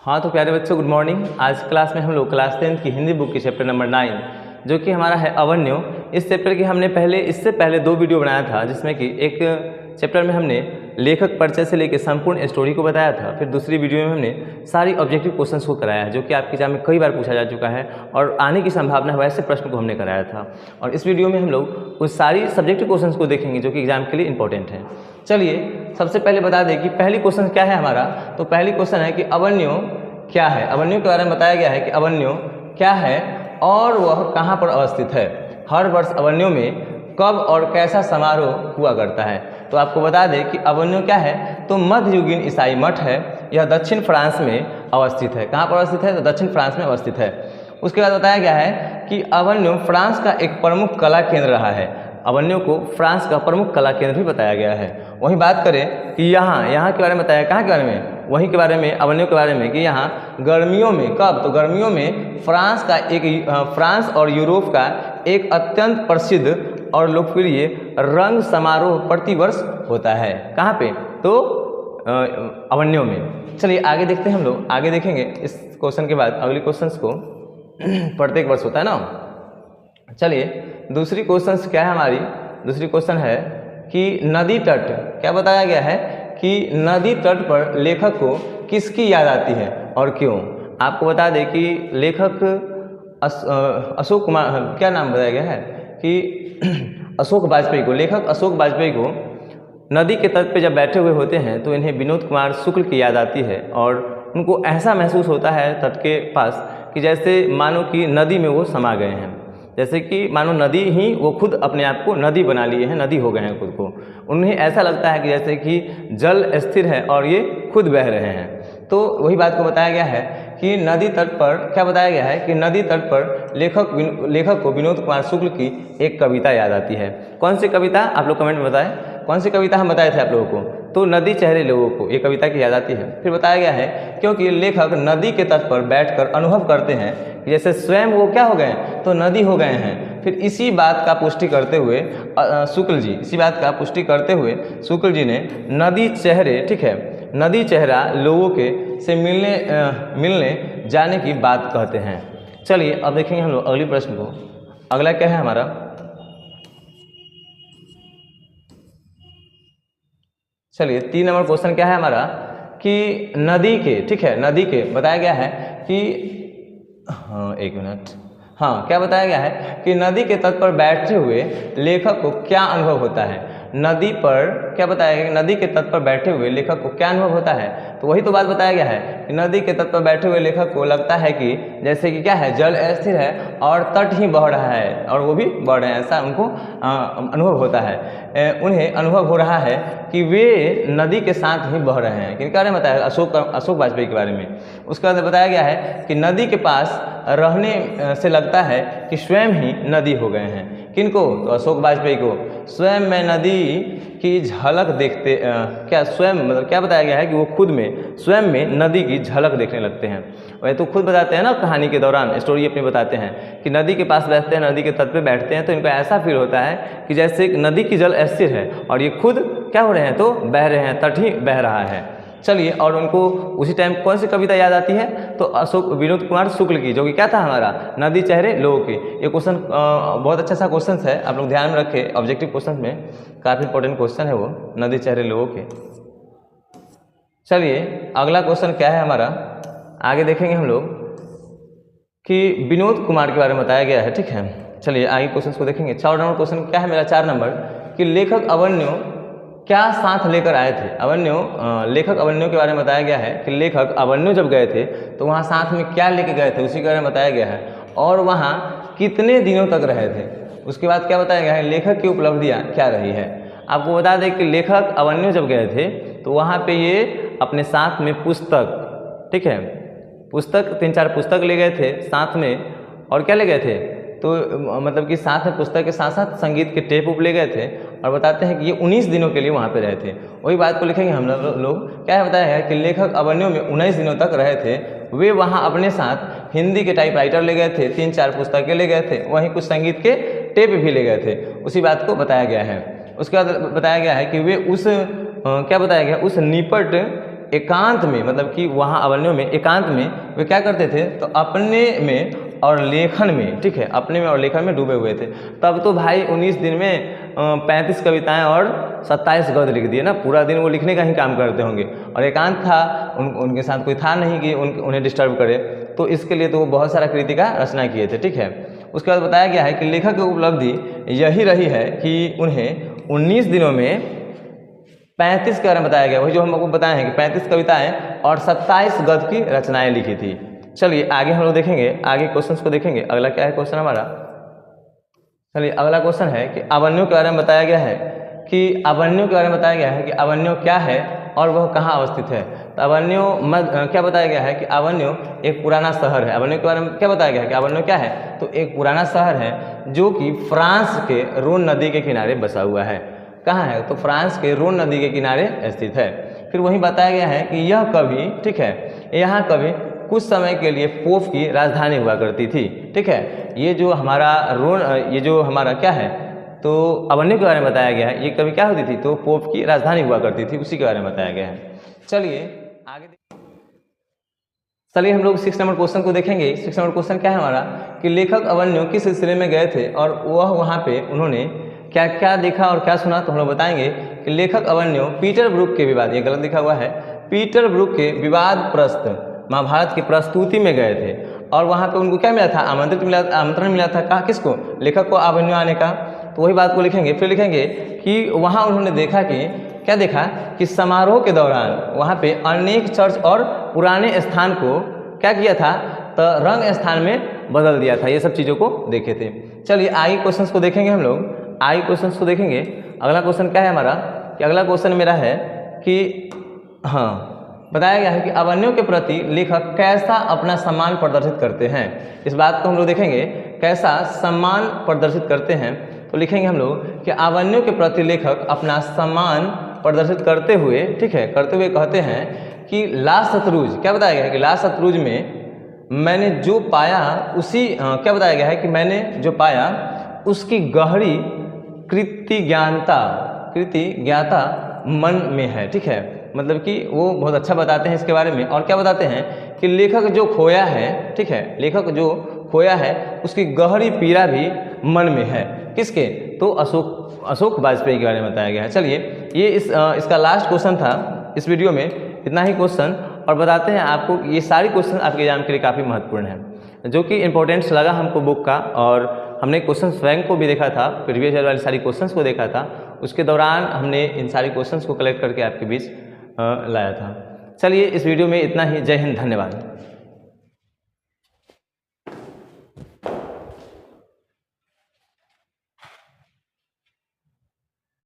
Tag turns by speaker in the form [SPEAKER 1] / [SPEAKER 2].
[SPEAKER 1] हाँ तो प्यारे बच्चों, गुड मॉर्निंग। आज क्लास में हम लोग क्लास 10 की हिंदी बुक की चैप्टर नंबर 9 जो कि हमारा है अवन्यो। इस चैप्टर की हमने इससे पहले 2 वीडियो बनाया था, जिसमें कि एक चैप्टर में हमने लेखक परिचय से लेकर संपूर्ण स्टोरी को बताया था। फिर दूसरी वीडियो में हमने सारी ऑब्जेक्टिव क्वेश्चंस को कराया है, जो कि आपके एग्जाम में कई बार पूछा जा चुका है और आने की संभावना है, वैसे प्रश्न को हमने कराया था। और इस वीडियो में हम लोग उस सारी सब्जेक्टिव क्वेश्चंस को देखेंगे जो कि एग्जाम के लिए इंपॉर्टेंट हैं। चलिए सबसे पहले बता दें कि पहली क्वेश्चन क्या है हमारा। तो पहली क्वेश्चन है कि अवन्यो क्या है। अवन्यो के बारे में बताया गया है कि अवन्यो क्या है और वह कहाँ पर अवस्थित है। हर वर्ष अवन्यो में कब और कैसा समारोह हुआ करता है। तो आपको बता दें कि अवन्यो क्या है, तो मध्ययुगीन ईसाई मठ है। यह दक्षिण फ्रांस में अवस्थित है। कहाँ पर अवस्थित है, तो दक्षिण फ्रांस में अवस्थित है। उसके बाद बताया गया है कि अवन्यो फ्रांस का एक प्रमुख कला केंद्र रहा है। अवन्यो को फ्रांस का प्रमुख कला केंद्र भी बताया गया है। वहीं बात करें कि यहाँ के बारे में बताया, कहाँ के बारे में, वहीं के बारे में, अवन्यो के बारे में कि यहाँ गर्मियों में, कब, तो गर्मियों में फ्रांस और यूरोप का एक अत्यंत प्रसिद्ध और लोकप्रिय रंग समारोह प्रतिवर्ष होता है। कहाँ पे, तो अवन्यो में। चलिए आगे देखते हैं, हम लोग आगे देखेंगे इस क्वेश्चन के बाद अगले क्वेश्चंस को। प्रत्येक वर्ष होता है ना। चलिए दूसरी क्वेश्चन क्या है हमारी। दूसरी क्वेश्चन है कि नदी तट, क्या बताया गया है कि नदी तट पर लेखक को किसकी याद आती है और क्यों। आपको बता दें कि लेखक अशोक कुमार, क्या नाम बताया गया है कि अशोक वाजपेयी को, लेखक अशोक वाजपेयी को नदी के तट पे जब बैठे हुए होते हैं तो इन्हें विनोद कुमार शुक्ल की याद आती है और उनको ऐसा महसूस होता है तट के पास कि जैसे मानो कि नदी में वो समा गए हैं, जैसे कि मानो नदी ही वो खुद अपने आप को नदी बना लिए हैं, नदी हो गए हैं खुद को। उन्हें ऐसा लगता है कि जैसे कि जल स्थिर है और ये खुद बह रहे हैं। तो वही बात को बताया गया है कि नदी तट पर, क्या बताया गया है कि नदी तट पर लेखक को विनोद कुमार शुक्ल की एक कविता याद आती है। कौन सी कविता, आप लोग कमेंट में बताएं कौन सी कविता हम बताए थे आप लोगों को। तो नदी चेहरे लोगों को ये कविता की याद आती है। फिर बताया गया है क्योंकि लेखक नदी के तट पर बैठकर अनुभव करते हैं कि जैसे स्वयं वो क्या हो गए, तो नदी हो गए हैं। फिर इसी बात का पुष्टि करते हुए शुक्ल जी ने नदी चेहरे, ठीक है, नदी चेहरा लोगों के से मिलने जाने की बात कहते हैं। चलिए अब देखेंगे हम लोग अगले प्रश्न को। अगला क्या है हमारा, चलिए 3 नंबर क्वेश्चन क्या है हमारा कि नदी के, ठीक है, नदी के बताया गया है कि एक मिनट, क्या बताया गया है कि नदी के तट पर बैठते हुए लेखक को क्या अनुभव होता है। नदी पर क्या बताया गया, नदी के तट पर बैठे हुए लेखक को क्या अनुभव होता है। तो वही तो बात बताया गया है कि नदी के तट पर बैठे हुए लेखक को लगता है कि जैसे कि क्या है, जल स्थिर है और तट ही बह रहा है और वो भी बढ़ रहे हैं, ऐसा उनको अनुभव होता है। उन्हें अनुभव हो रहा है कि वे नदी के साथ ही बह रहे हैं। किनके बारे में बताया, अशोक वाजपेयी के बारे में। उसके बाद बताया गया है कि नदी के पास रहने से लगता है कि स्वयं ही नदी हो गए हैं। किनको, तो अशोक वाजपेयी को स्वयं में नदी की झलक देखते, क्या स्वयं मतलब क्या बताया गया है कि वो खुद में स्वयं में नदी की झलक देखने लगते हैं। वह तो खुद बताते हैं ना, कहानी के दौरान स्टोरी अपनी बताते हैं कि नदी के पास बैठते हैं, नदी के तट पे बैठते हैं तो इनको ऐसा फील होता है कि जैसे नदी की जल स्थिर है और ये खुद क्या हो रहे हैं, तो बह रहे हैं, तट ही बह रहा है। चलिए, और उनको उसी टाइम कौन सी कविता याद आती है, तो विनोद कुमार शुक्ल की, जो कि क्या था हमारा, नदी चेहरे लोगों के। ये क्वेश्चन बहुत अच्छा सा क्वेश्चन है, आप लोग ध्यान में रखें। ऑब्जेक्टिव क्वेश्चन में काफ़ी इंपॉर्टेंट क्वेश्चन है वो, नदी चेहरे लोगों के। चलिए अगला क्वेश्चन क्या है हमारा, आगे देखेंगे हम लोग कि विनोद कुमार के बारे में बताया गया है, ठीक है। चलिए आगे क्वेश्चन को देखेंगे। 4 नंबर क्वेश्चन क्या है मेरा, 4 नंबर, कि लेखक अवन्यो क्या साथ लेकर आए थे। लेखक अवन्यो के बारे में बताया गया है कि लेखक अवन्यो जब गए थे तो वहाँ साथ में क्या लेके गए थे, उसी के बारे में बताया गया है और वहाँ कितने दिनों तक रहे थे। उसके बाद क्या बताया गया है, लेखक की उपलब्धियाँ क्या रही है। आपको बता दें कि लेखक अवन्यो जब गए थे तो वहाँ पे ये अपने साथ में पुस्तक, ठीक है, पुस्तक 3-4 पुस्तक ले गए थे साथ में, और क्या ले गए थे, तो मतलब कि साथ में पुस्तक के साथ साथ संगीत के टेप उप ले गए थे। और बताते हैं कि ये 19 दिनों के लिए वहाँ पे रहे थे। वही बात को लिखेंगे हम लोग। क्या है बताया है कि लेखक अवन्यो में 19 दिनों तक रहे थे। वे वहाँ अपने साथ हिंदी के टाइपराइटर ले गए थे, 3-4 पुस्तकें ले गए थे, वहीं कुछ संगीत के टेप भी ले गए थे। उसी बात को बताया गया है। उसके बाद बताया गया है कि वे उस क्या बताया गया, उस निपट एकांत में, मतलब कि वहाँ अवन्यों में एकांत में वे क्या करते थे, तो अपने में और लेखन में, ठीक है, अपने में और लेखन में डूबे हुए थे। तब तो भाई 19 दिन में 35 कविताएं और 27 गद्य लिख दिए ना, पूरा दिन वो लिखने का ही काम करते होंगे। और एकांत था, उनके साथ कोई था नहीं कि उन्हें डिस्टर्ब करे, तो इसके लिए तो वो बहुत सारा कृति का रचना किए थे, ठीक है। उसके बाद बताया गया है कि लेखक की उपलब्धि यही रही है कि उन्हें 19 दिनों में 35 के बारे में बताया गया, वही जो हम आपको बताए हैं कि 35 कविताएं और 27 गद्य की रचनाएं लिखी थी। चलिए आगे हम लोग देखेंगे, आगे क्वेश्चंस को देखेंगे। अगला क्या है क्वेश्चन हमारा, चलिए अगला क्वेश्चन है कि अवन्यों के बारे में बताया गया है कि अवन्यों के बारे में बताया गया है कि अवन्यों क्या है और वह कहाँ अवस्थित है। तो अवन्यों क्या बताया गया है कि अवन्यों एक पुराना शहर है। अवन्यों के बारे में क्या बताया गया है कि अवन्यों क्या है, तो एक पुराना शहर है जो कि फ्रांस के रोन नदी के किनारे बसा हुआ है। कहाँ है, तो फ्रांस के रोन नदी के किनारे स्थित है। फिर वहीं बताया गया है कि यह कभी, ठीक है, यहाँ कभी कुछ समय के लिए पोप की राजधानी हुआ करती थी, ठीक है। ये जो हमारा ये जो हमारा क्या है, तो अवन्यों के बारे में बताया गया है, ये कभी क्या होती थी, तो पोप की राजधानी हुआ करती थी, उसी के बारे में बताया गया है। चलिए आगे चलिए हम लोग 6 नंबर क्वेश्चन को देखेंगे। 6 नंबर क्वेश्चन क्या है हमारा कि लेखक अवन्यों किस सिलसिले में गए थे और वह वहाँ पे उन्होंने क्या क्या देखा और क्या सुना, तो हम लोग बताएंगे कि लेखक अवन्यों पीटरब्रुक के विवाद, ये गलत लिखा हुआ है, पीटरब्रुक के विवाद प्रस्त महाभारत की प्रस्तुति में गए थे और वहाँ पे उनको क्या मिला था, आमंत्रण मिला था, कहा किसको, लेखक को अवन्यों आने का। तो वही बात को लिखेंगे। फिर लिखेंगे कि वहाँ उन्होंने देखा कि क्या देखा कि समारोह के दौरान वहाँ पे अनेक चर्च और पुराने स्थान को क्या किया था, तो रंग स्थान में बदल दिया था। ये सब चीज़ों को देखे थे। चलिए आगे क्वेश्चंस को देखेंगे हम लोग, आगे क्वेश्चंस को देखेंगे। अगला क्वेश्चन क्या है हमारा कि अगला क्वेश्चन मेरा है कि हाँ बताया गया है कि अवन्यों के प्रति लेखक कैसा अपना सम्मान प्रदर्शित करते हैं। इस बात को हम लोग देखेंगे, कैसा सम्मान प्रदर्शित करते हैं। तो लिखेंगे हम लोग कि अवन्यों के प्रति लेखक अपना सम्मान प्रदर्शित करते हुए, ठीक है, करते हुए कहते हैं कि ला शत्रुज, क्या बताया गया है कि ला शत्रुज में मैंने जो पाया उसी क्या बताया गया है कि मैंने जो पाया उसकी गहरी कृति ज्ञाता मन में है, ठीक है। मतलब कि वो बहुत अच्छा बताते हैं इसके बारे में। और क्या बताते हैं कि लेखक जो खोया है, ठीक है, लेखक जो खोया है उसकी गहरी पीड़ा भी मन में है। किसके, तो अशोक वाजपेयी के बारे में बताया गया है। चलिए ये इसका लास्ट क्वेश्चन था इस वीडियो में, इतना ही क्वेश्चन। और बताते हैं आपको ये सारे क्वेश्चन आपके एग्जाम के लिए काफ़ी महत्वपूर्ण है, जो कि इंपॉर्टेंट्स लगा हमको बुक का। और हमने क्वेश्चन बैंक को भी देखा था, प्रीवियस ईयर वाले सारी क्वेश्चंस को देखा था, उसके दौरान हमने इन सारी क्वेश्चंस को कलेक्ट करके आपके बीच लाया था। चलिए इस वीडियो में इतना ही। जय हिंद, धन्यवाद।